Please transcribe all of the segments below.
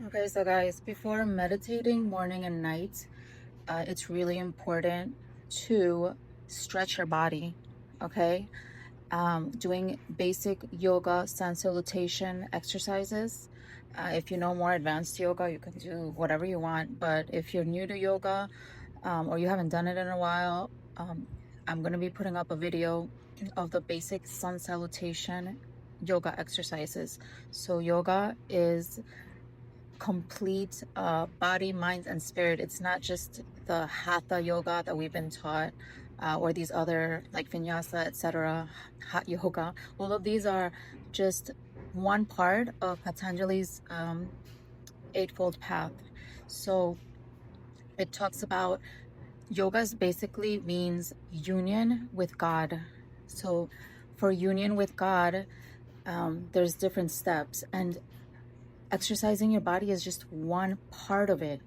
Okay, so guys, before meditating morning and night, it's really important to stretch your body. Okay, doing basic yoga sun salutation exercises. If you know more advanced yoga, you can do whatever you want. But if you're new to yoga, or you haven't done it in a while, I'm going to be putting up a video of the basic sun salutation yoga exercises. So yoga is complete body, mind, and spirit. It's not just the hatha yoga that we've been taught, or these other like vinyasa, etc., hot yoga. All of these are just one part of Patanjali's Eightfold Path. So it talks about yoga basically means union with God. So for union with God, there's different steps, and exercising your body is just one part of it,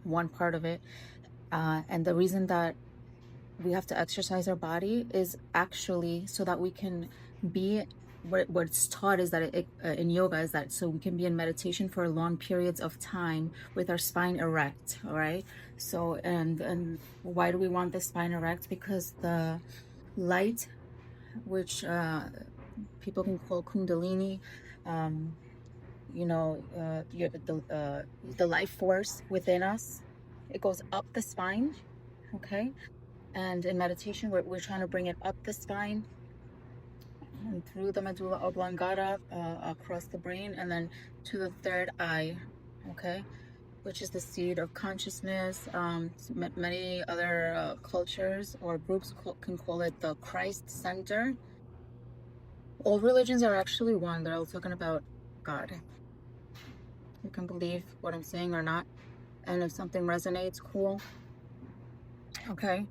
and the reason that we have to exercise our body is actually so that we can be what's taught is that in yoga is that so we can be in meditation for long periods of time with our spine erect. All right, so and why do we want the spine erect? Because the light, which people can call kundalini, um, the life force within us, it goes up the spine. Okay, and in meditation we're trying to bring it up the spine and through the medulla oblongata, across the brain, and then to the third eye. Okay, which is the seat of consciousness. Many other cultures or groups can call it the Christ center. All religions are actually one. They're all talking about God. You can believe what I'm saying or not, and if something resonates, cool. Okay.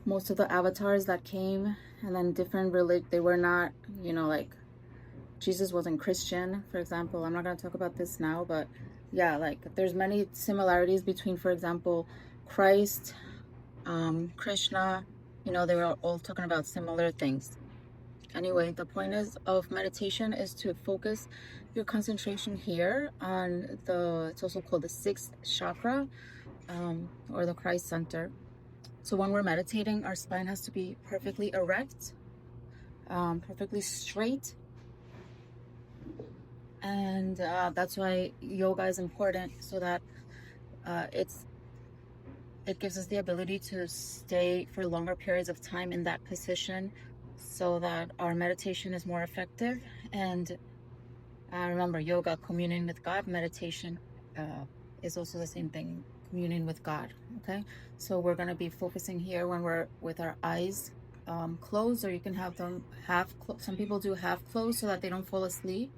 Most of the avatars that came, and then different they were not, like Jesus wasn't Christian, for example. I'm not going to talk about this now, but yeah, like there's many similarities between, for example, Christ, Krishna. They were all talking about similar things. Anyway, the point is of meditation is to focus your concentration here on it's also called the sixth chakra, or the Christ center. So when we're meditating, our spine has to be perfectly erect, perfectly straight. And that's why yoga is important, so that it gives us the ability to stay for longer periods of time in that position, so that our meditation is more effective. And remember, yoga, communing with God. Meditation is also the same thing, communing with God. Okay, so we're going to be focusing here when we're with our eyes closed, or you can have them half closed. Some people do half closed so that they don't fall asleep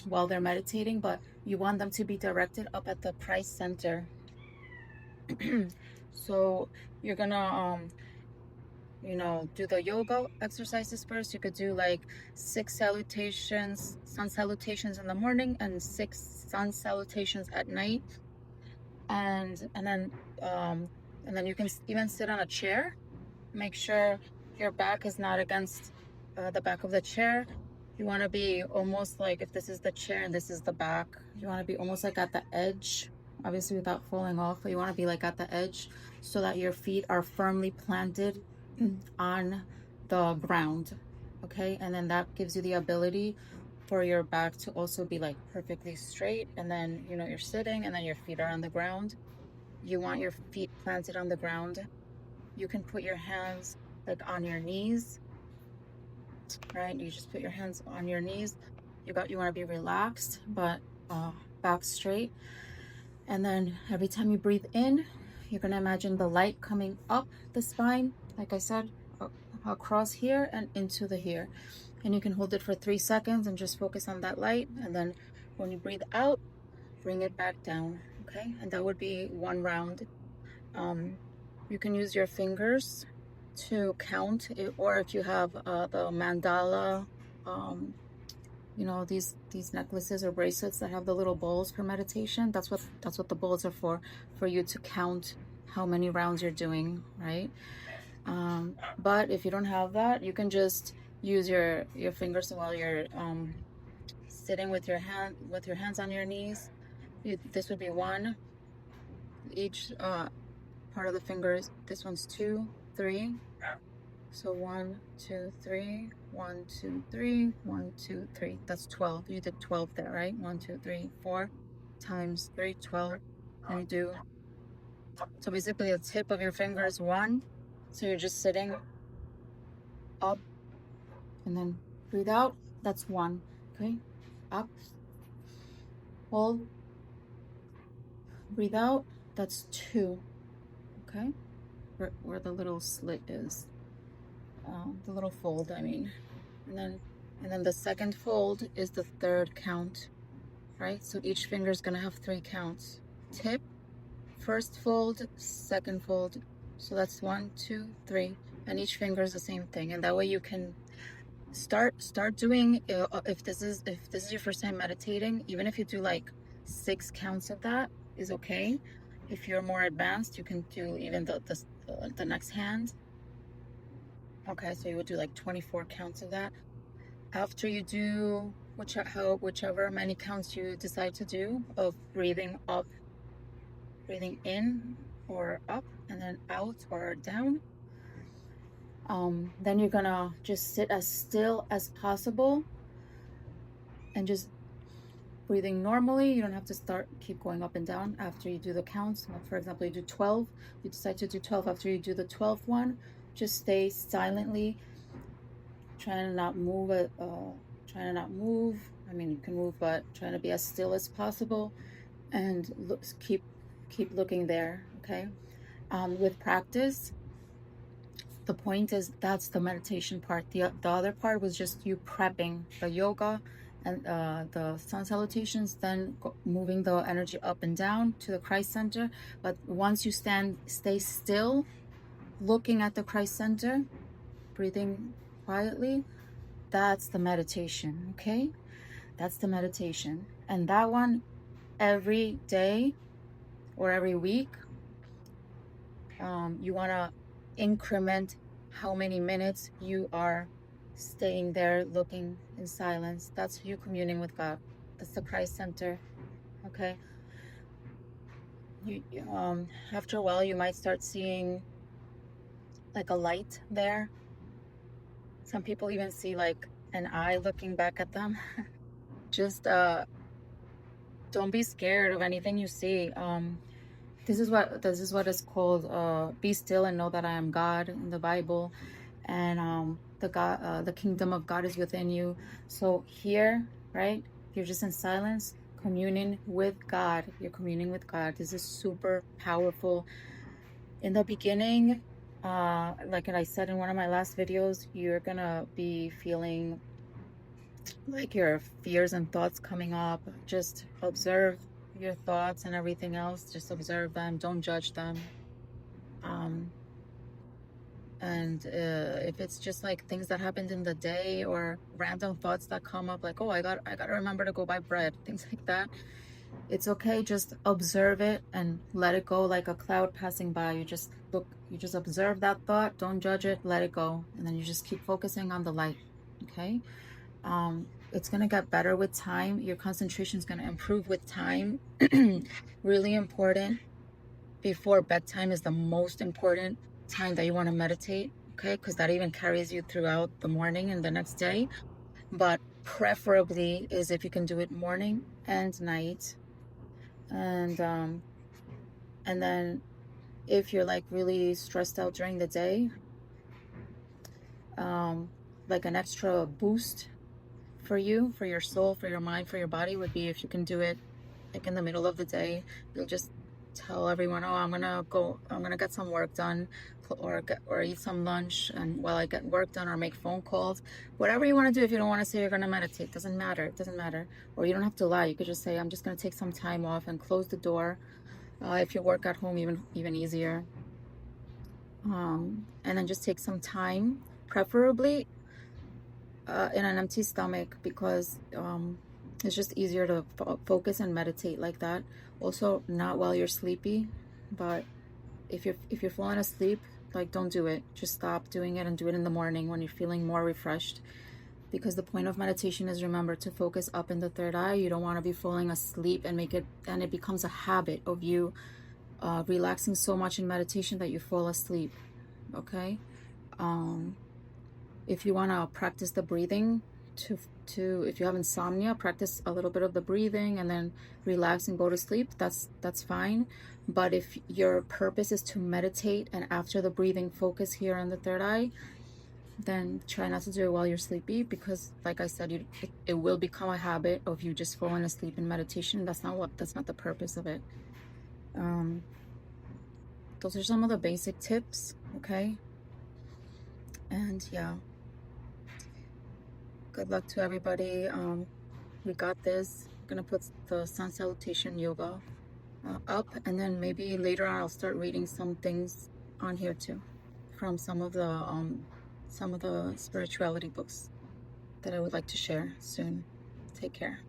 while they're meditating, but you want them to be directed up at the Christ center. So you're gonna do the yoga exercises first. You could do like 6 salutations, sun salutations in the morning, and 6 sun salutations at night. And then you can even sit on a chair. Make sure your back is not against the back of the chair. You want to be almost like, if this is the chair and this is the back, you want to be almost like at the edge, obviously without falling off, but you want to be like at the edge so that your feet are firmly planted on the ground. Okay, and then that gives you the ability for your back to also be like perfectly straight. And then you're sitting and then your feet are on the ground. You want your feet planted on the ground. You can put your hands like on your knees, right? You just put your hands on your knees. You want to be relaxed, but back straight. And then every time you breathe in, you're going to imagine the light coming up the spine, like I said, across here and into the here. And you can hold it for 3 seconds and just focus on that light. And then when you breathe out, bring it back down. Okay, and that would be 1 round. You can use your fingers to count it, or if you have the mandala, these necklaces or bracelets that have the little bowls for meditation, that's what the bowls are for you to count how many rounds you're doing, right? But if you don't have that, you can just use your fingers while you're Sitting with your hands on your knees. This would be 1. Each part of the fingers. This one's 2, 3. So 1, 2, 3, 1, 2, 3, 1, 2, 3. That's 12. You did 12 there, right? 1, 2, 3, 4 times 3, 12. And you do. So basically, the tip of your finger is 1. So you're just sitting up, and then breathe out. That's 1. Okay, up, hold, breathe out. That's 2. Okay, where the little slit is, the little fold, I mean, and then the second fold is the 3rd count, right? So each finger is gonna have 3 counts. Tip, first fold, second fold. So that's 1, 2, 3, and each finger is the same thing. And that way you can start doing. If this is your first time meditating, even if you do like 6 counts of that is okay. If you're more advanced, you can do even the next hand. Okay, so you would do like 24 counts of that. After you do whichever many counts you decide to do of breathing up, breathing in or up, and then out or down, then you're gonna just sit as still as possible and just breathing normally. You don't have to keep going up and down after you do the counts. For example, you do 12, you decide to do 12. After you do the 12th one, just stay silently, trying to not move. I mean, you can move, but trying to be as still as possible, and keep looking there. Okay. With practice, the point is that's the meditation part. The other part was just you prepping the yoga and the sun salutations, then moving the energy up and down to the Christ center. But once you stay still, looking at the Christ center, breathing quietly, that's the meditation. Okay, that's the meditation. And that one, every day or every week, you want to increment how many minutes you are staying there looking in silence. That's you communing with God. That's the Christ center. Okay. After a while, you might start seeing like a light there. Some people even see like an eye looking back at them. Just don't be scared of anything you see. This is what is called be still and know that I am God in the Bible. And the kingdom of God is within you. So here, right, you're just in silence, communing with God. You're communing with God. This is super powerful. In the beginning, like I said in one of my last videos, you're gonna be feeling like your fears and thoughts coming up. Just observe your thoughts and everything else. Just observe them. Don't judge them. And if it's just like things that happened in the day or random thoughts that come up, like, oh, I gotta remember to go buy bread, things like that, it's okay. Just observe it and let it go, like a cloud passing by. You just observe that thought, don't judge it, let it go, and then you just keep focusing on the light. Okay. It's gonna get better with time. Your concentration is gonna improve with time. Really important. Before bedtime is the most important time that you want to meditate, okay, because that even carries you throughout the morning and the next day. But preferably is if you can do it morning and night. And then if you're like really stressed out during the day, like an extra boost for you, for your soul, for your mind, for your body would be if you can do it like in the middle of the day. You'll just tell everyone, oh, I'm gonna get some work done, or eat some lunch, and while I get work done, or make phone calls, whatever you want to do. If you don't want to say you're gonna meditate, doesn't matter. It doesn't matter. Or you don't have to lie. You could just say, I'm just gonna take some time off, and close the door. If you work at home, even easier. And then just take some time, preferably in an empty stomach, because it's just easier to focus and meditate like that. Also, not while you're sleepy, but if you're falling asleep, like, don't do it. Just stop doing it and do it in the morning when you're feeling more refreshed. because the point of meditation is, remember, to focus up in the third eye. You don't want to be falling asleep and it becomes a habit of you relaxing so much in meditation that you fall asleep. Okay. If you want to practice the breathing, if you have insomnia, practice a little bit of the breathing and then relax and go to sleep. That's fine. But if your purpose is to meditate and after the breathing focus here on the third eye, then try not to do it while you're sleepy, because like I said, it will become a habit of you just falling asleep in meditation. That's not the purpose of it. Those are some of the basic tips. Okay. And yeah, good luck to everybody. We got this. I'm gonna put the sun salutation yoga up, and then maybe later on I'll start reading some things on here too, from some of the spirituality books that I would like to share soon. Take care.